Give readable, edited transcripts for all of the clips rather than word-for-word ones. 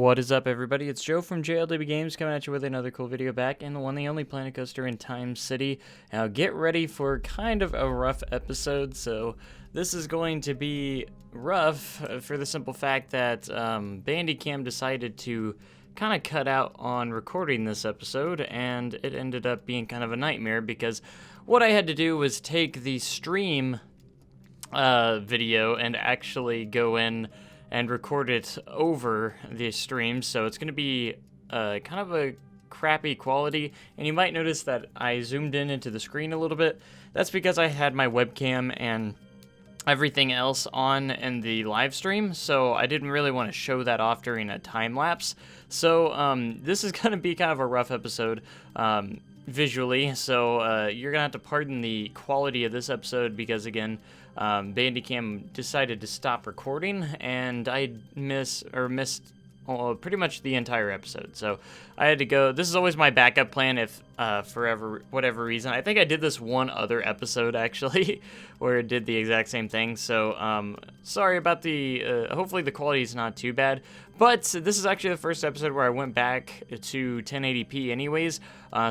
What is up, everybody? It's Joe from JLW Games coming at you with another cool video back in the one, the only Planet Coaster in Time City. Now, get ready for kind of a rough episode. So, this is going to be rough for the simple fact that Bandicam decided to kind of cut out on recording this episode, and it ended up being kind of a nightmare because what I had to do was take the stream video and actually go in and record it over the stream, so it's going to be kind of a crappy quality, and you might notice that I zoomed in into the screen a little bit. That's because I had my webcam and everything else on in the live stream, so I didn't really want to show that off during a time lapse. So this is going to be kind of a rough episode visually, so you're gonna have to pardon the quality of this episode because, again, Bandicam decided to stop recording, and I missed pretty much the entire episode. So I had to go. This is always my backup plan if for whatever reason. I think I did this one other episode actually where it did the exact same thing. So sorry about the hopefully the quality is not too bad. But this is actually the first episode where I went back to 1080p anyways.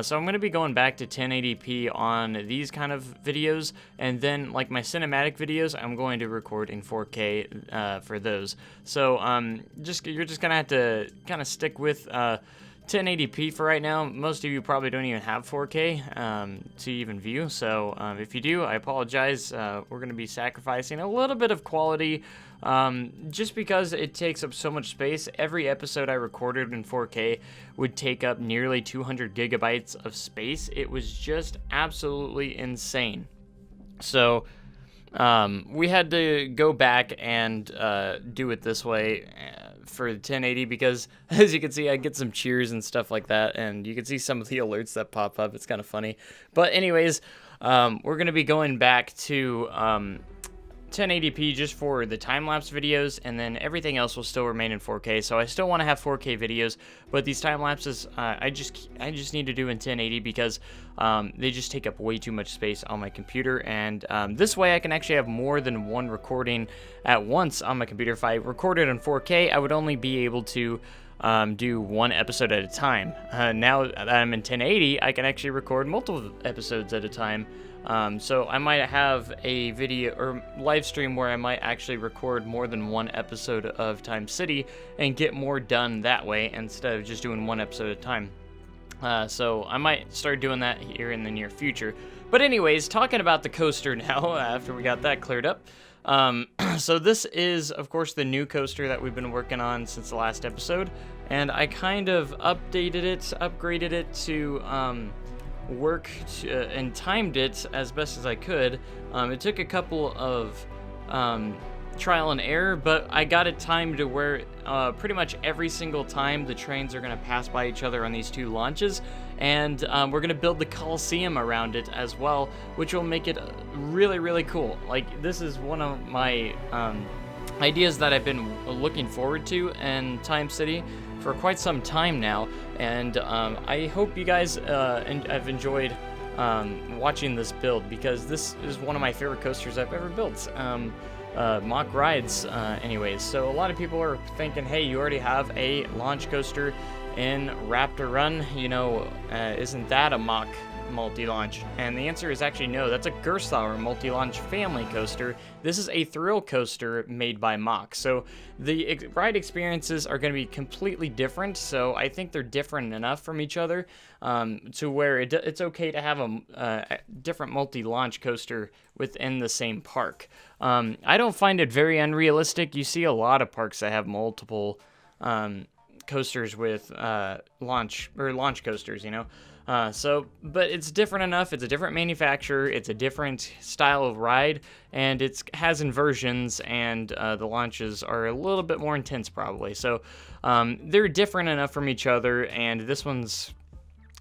So I'm going to be going back to 1080p on these kind of videos, and then like my cinematic videos, I'm going to record in 4K for those. So you're just going to have to kind of stick with 1080p for right now. Most of you probably don't even have 4K to even view, so if you do, I apologize. We're going to be sacrificing a little bit of quality just because it takes up so much space. Every episode I recorded in 4K would take up nearly 200 gigabytes of space. It was just absolutely insane. So we had to go back and do it this way for 1080 because, as you can see, I get some cheers and stuff like that, and you can see some of the alerts that pop up. It's kind of funny. But anyways, we're going to be going back to 1080p just for the time-lapse videos, and then everything else will still remain in 4K. So I still want to have 4K videos, but these time-lapses I just need to do in 1080 because they just take up way too much space on my computer, and this way I can actually have more than one recording at once on my computer. If I recorded in 4K, I would only be able to do one episode at a time. Now that I'm in 1080, I can actually record multiple episodes at a time. So I might have a video or live stream where I might actually record more than one episode of Time City and get more done that way instead of just doing one episode at a time. So I might start doing that here in the near future. But anyways, talking about the coaster now, after we got that cleared up. So this is, of course, the new coaster that we've been working on since the last episode. And I kind of upgraded it to work and timed it as best as I could. It took a couple of trial and error, but I got it timed to where pretty much every single time the trains are going to pass by each other on these two launches, and we're going to build the Coliseum around it as well, which will make it really, really cool. Like, this is one of my ideas that I've been looking forward to in Time City for quite some time now, and I hope you guys have enjoyed watching this build, because this is one of my favorite coasters I've ever built. Mock rides anyways. So a lot of people are thinking, hey, you already have a launch coaster in Raptor Run, you know, isn't that a mock multi-launch? And the answer is actually no. That's a Gerstlauer multi-launch family coaster. This is a thrill coaster made by Mack. So the ride experiences are going to be completely different, so I think they're different enough from each other to where it's okay to have a different multi-launch coaster within the same park. I don't find it very unrealistic. You see a lot of parks that have multiple coasters with launch coasters, you know. But it's different enough. It's a different manufacturer. It's a different style of ride, and it has inversions, and the launches are a little bit more intense probably. So they're different enough from each other, and this one's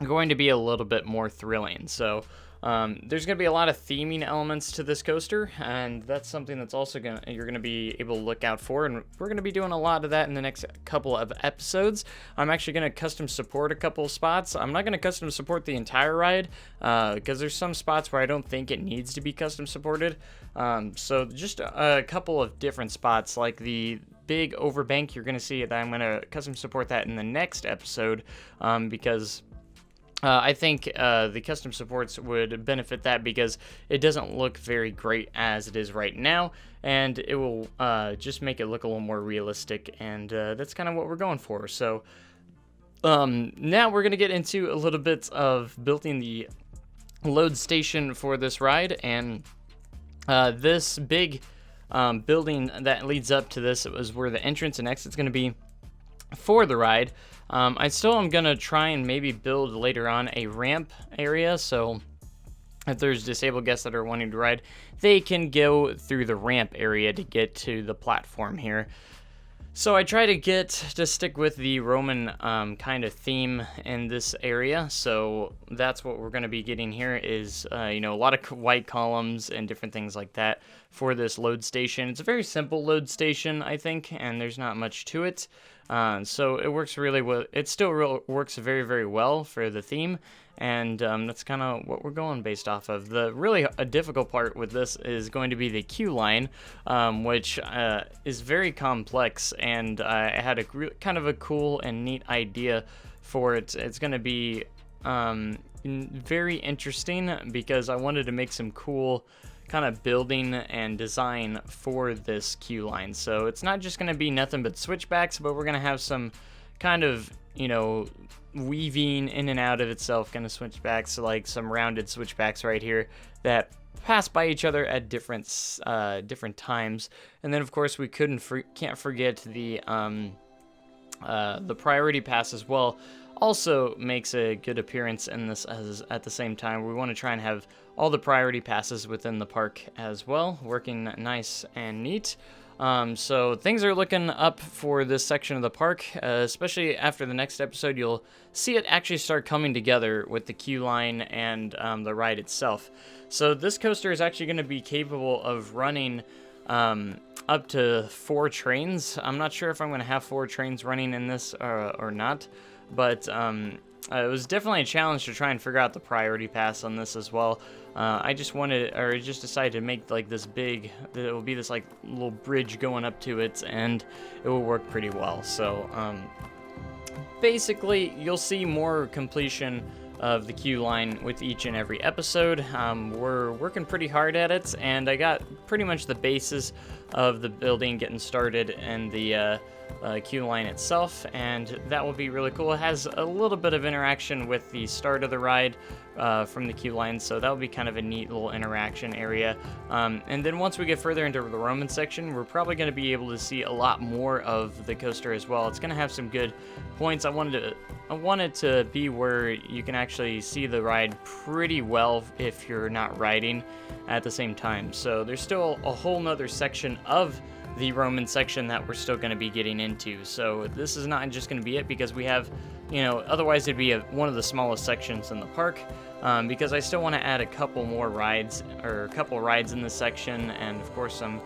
going to be a little bit more thrilling. So there's going to be a lot of theming elements to this coaster, and that's something that's also you're going to be able to look out for, and we're going to be doing a lot of that in the next couple of episodes. I'm actually going to custom support a couple of spots. I'm not going to custom support the entire ride because there's some spots where I don't think it needs to be custom supported. So just a couple of different spots, like the big overbank. You're going to see that I'm going to custom support that in the next episode, because I think the custom supports would benefit that, because it doesn't look very great as it is right now, and it will just make it look a little more realistic, and that's kind of what we're going for. So now we're going to get into a little bit of building the load station for this ride, and this big building that leads up to this is where the entrance and exit's going to be for the ride. I still am going to try and maybe build later on a ramp area, so if there's disabled guests that are wanting to ride, they can go through the ramp area to get to the platform here. So I try to stick with the Roman kind of theme in this area, so that's what we're going to be getting here is, a lot of white columns and different things like that for this load station. It's a very simple load station, I think, and there's not much to it. So it works really well. It still works very, very well for the theme, and that's kind of what we're going based off of. The really difficult part with this is going to be the queue line, which is very complex, and I had a kind of a cool and neat idea for it. It's going to be very interesting because I wanted to make some cool kind of building and design for this queue line. So it's not just going to be nothing but switchbacks, but we're going to have some kind of, weaving in and out of itself kind of switchbacks, so like some rounded switchbacks right here that pass by each other at different times. And then of course we can't forget the priority pass as well. Also makes a good appearance in this at the same time. We want to try and have all the priority passes within the park as well, working nice and neat. So things are looking up for this section of the park, especially after the next episode. You'll see it actually start coming together with the queue line and the ride itself. So this coaster is actually going to be capable of running up to 4 trains. I'm not sure if I'm going to have 4 trains running in this or not, but it was definitely a challenge to try and figure out the priority pass on this as well. I just decided to make like this big, it will be this like little bridge going up to it, and it will work pretty well. So basically you'll see more completion of the queue line with each and every episode. We're working pretty hard at it, and I got pretty much the basis of the building getting started and the queue line itself, and that will be really cool. It has a little bit of interaction with the start of the ride from the queue line, so that will be kind of a neat little interaction area. And then once we get further into the Roman section, we're probably going to be able to see a lot more of the coaster as well. It's going to have some good points. I want it to be where you can actually see the ride pretty well if you're not riding at the same time. So there's still a whole nother section of the Roman section that we're still going to be getting into. So this is not just going to be it, because we have, otherwise it'd be one of the smallest sections in the park, because I still want to add a couple more rides, or a couple rides in this section, and of course some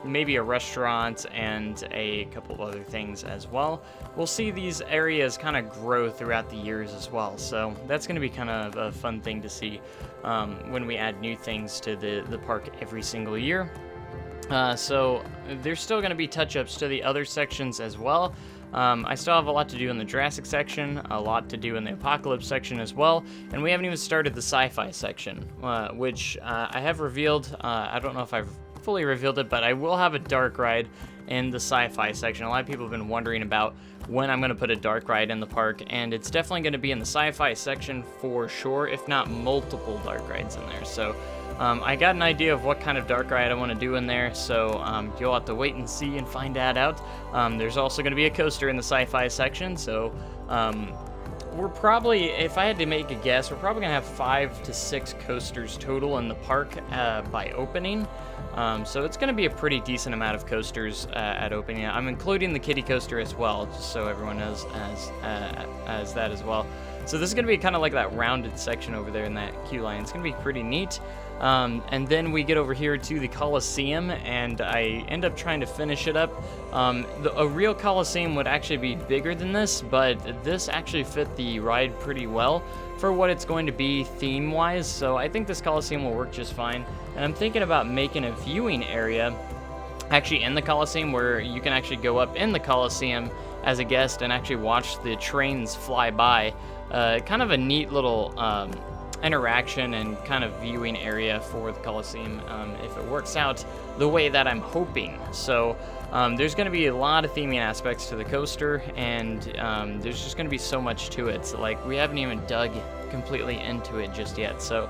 maybe a restaurant and a couple of other things as well. We'll see these areas kind of grow throughout the years as well, so that's going to be kind of a fun thing to see when we add new things to the park every single year. So there's still going to be touch-ups to the other sections as well. I still have a lot to do in the Jurassic section, a lot to do in the Apocalypse section as well, and we haven't even started the Sci-Fi section, which I have revealed. I don't know if I've fully revealed it, but I will have a dark ride in the Sci-Fi section. A lot of people have been wondering about when I'm going to put a dark ride in the park, and it's definitely going to be in the Sci-Fi section for sure, if not multiple dark rides in there. So I got an idea of what kind of dark ride I want to do in there, so you'll have to wait and see and find that out. There's also going to be a coaster in the Sci-Fi section, so we're probably, if I had to make a guess, we're probably going to have 5 to 6 coasters total in the park by opening. So it's going to be a pretty decent amount of coasters at opening. I'm including the kiddie coaster as well, just so everyone knows as that as well. So this is going to be kind of like that rounded section over there in that queue line. It's going to be pretty neat. And then we get over here to the Colosseum, and I end up trying to finish it up. A real Colosseum would actually be bigger than this, but this actually fit the ride pretty well for what it's going to be theme-wise, so I think this Colosseum will work just fine. And I'm thinking about making a viewing area actually in the Coliseum, where you can actually go up in the Coliseum as a guest and actually watch the trains fly by. Kind of a neat little interaction and kind of viewing area for the Coliseum, if it works out the way that I'm hoping. So there's going to be a lot of theming aspects to the coaster, and there's just going to be so much to it. So, like, we haven't even dug completely into it just yet. So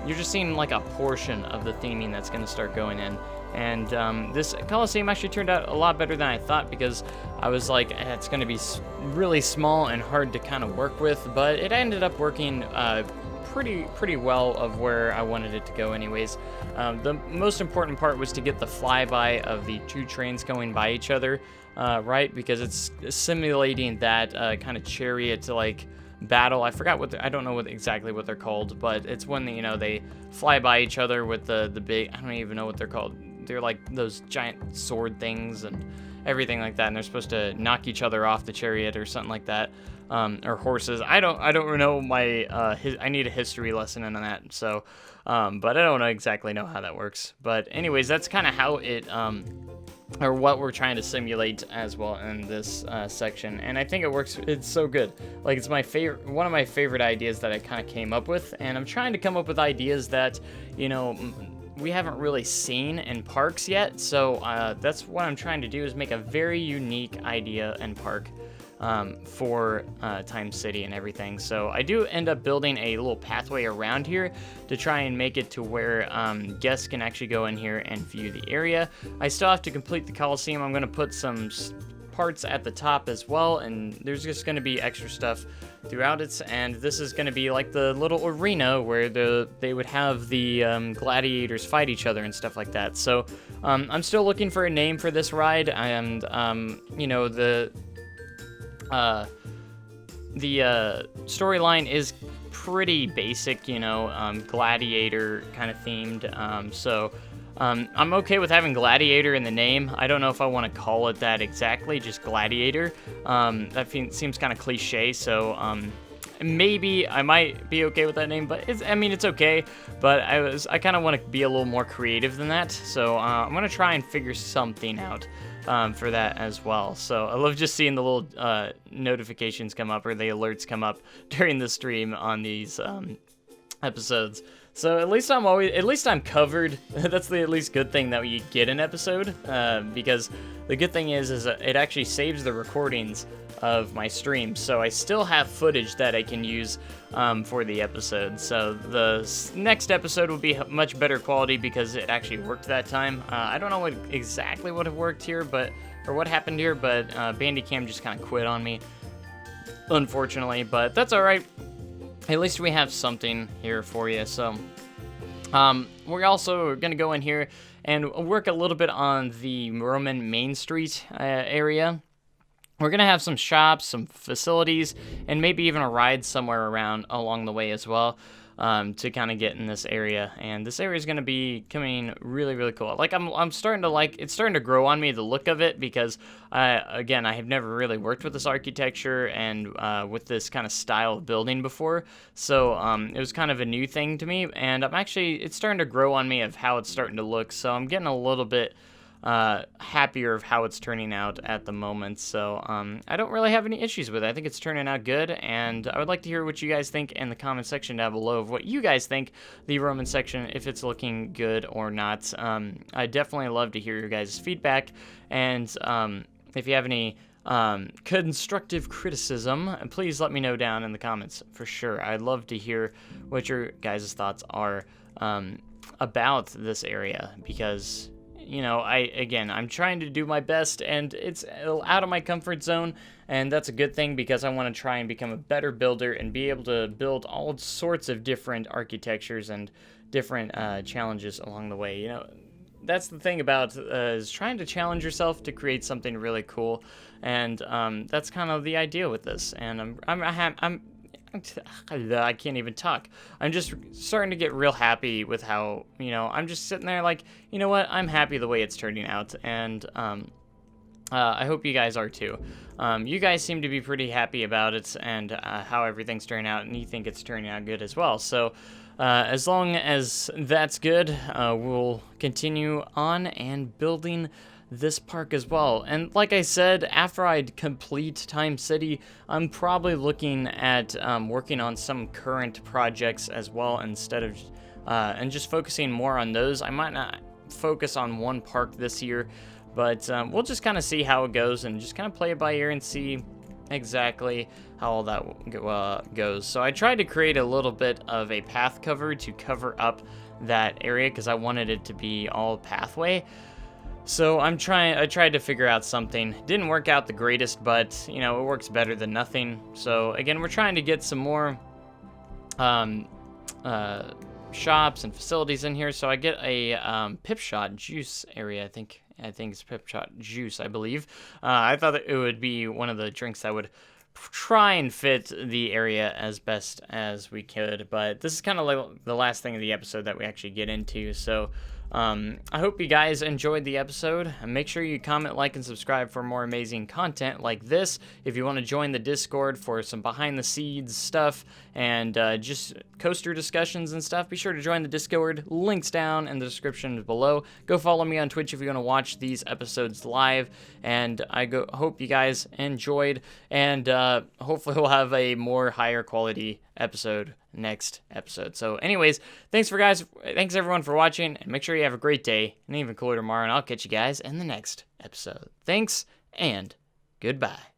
you're just seeing like a portion of the theming that's going to start going in. And this Coliseum actually turned out a lot better than I thought, because I was like, it's going to be really small and hard to kind of work with, but it ended up working pretty well of where I wanted it to go anyways. The most important part was to get the flyby of the two trains going by each other, right? Because it's simulating that kind of chariot like battle. I forgot I don't know exactly what they're called, but it's when they fly by each other with the big, I don't even know what they're called. They're like those giant sword things and everything like that, and they're supposed to knock each other off the chariot or something like that, or horses. I don't know I need a history lesson on that. So, but I don't exactly know how that works. But anyways, that's kind of how it or what we're trying to simulate as well in this section, and I think it works. It's so good. Like, it's one of my favorite ideas that I kind of came up with, and I'm trying to come up with ideas that we haven't really seen in parks yet. So that's what I'm trying to do, is make a very unique idea and park for Time City and everything. So I do end up building a little pathway around here to try and make it to where guests can actually go in here and view the area. I still have to complete the Coliseum. I'm going to put some parts at the top as well, and there's just going to be extra stuff throughout it. And this is going to be like the little arena where they would have the gladiators fight each other and stuff like that. So I'm still looking for a name for this ride, and the storyline is pretty basic, gladiator kind of themed. So I'm okay with having gladiator in the name. I don't know if I want to call it that exactly, just gladiator. That seems kind of cliche, so maybe I might be okay with that name, but it's okay. But I kind of want to be a little more creative than that, so I'm gonna try and figure something out for that as well. So I love just seeing the little notifications come up, or the alerts come up during the stream on these episodes. So at least I'm covered. That's the at least good thing that you get an episode, because the good thing is it actually saves the recordings of my streams, so I still have footage that I can use for the episode. So the next episode will be much better quality because it actually worked that time. I don't know exactly what worked here, or what happened here, but Bandicam just kind of quit on me, unfortunately. But that's all right. At least we have something here for you. So we're also going to go in here and work a little bit on the Roman Main Street area. We're going to have some shops, some facilities, and maybe even a ride somewhere around along the way as well, to kind of get in this area. And this area is going to be coming really, really cool. Like, I'm starting to it's starting to grow on me, the look of it, because again, I have never really worked with this architecture and with this kind of style of building before. So it was kind of a new thing to me, and it's starting to grow on me of how it's starting to look. So I'm getting a little bit happier of how it's turning out at the moment. So I don't really have any issues with it. I think it's turning out good, and I would like to hear what you guys think in the comment section down below of what you guys think the Roman section, if it's looking good or not. I definitely love to hear your guys' feedback, and if you have any constructive criticism, please let me know down in the comments for sure. I'd love to hear what your guys' thoughts are about this area, because I'm trying to do my best, and it's out of my comfort zone, and that's a good thing, because I want to try and become a better builder and be able to build all sorts of different architectures and different challenges along the way. That's the thing about is trying to challenge yourself to create something really cool, and that's kind of the idea with this. And I can't even talk. I'm just starting to get real happy with how, I'm just sitting there like, you know what, I'm happy the way it's turning out, and I hope you guys are too. You guys seem to be pretty happy about it and how everything's turning out, and you think it's turning out good as well. So as long as that's good, we'll continue on and building this park as well. And like I said, after I complete Time City, I'm probably looking at working on some current projects as well instead of and just focusing more on those. I might not focus on one park this year, but we'll just kind of see how it goes and just kind of play it by ear and see exactly how all that goes. So I tried to create a little bit of a path cover to cover up that area because I wanted it to be all pathway. So I tried to figure out something. Didn't work out the greatest, but it works better than nothing. So again, we're trying to get some more shops and facilities in here. So I get a Pipshot juice area. I think it's Pipshot juice, I believe. I thought that it would be one of the drinks that would try and fit the area as best as we could. But this is kind of like the last thing of the episode that we actually get into. So I hope you guys enjoyed the episode. And make sure you comment, like, and subscribe for more amazing content like this. If you want to join the Discord for some behind the scenes stuff and just coaster discussions and stuff, be sure to join the Discord. Links down in the description below. Go follow me on Twitch if you want to watch these episodes live. And hope you guys enjoyed, and hopefully we'll have a more higher quality episode next episode. So anyways, thanks everyone for watching, and make sure you have a great day and even cooler tomorrow, and I'll catch you guys in the next episode. Thanks and goodbye.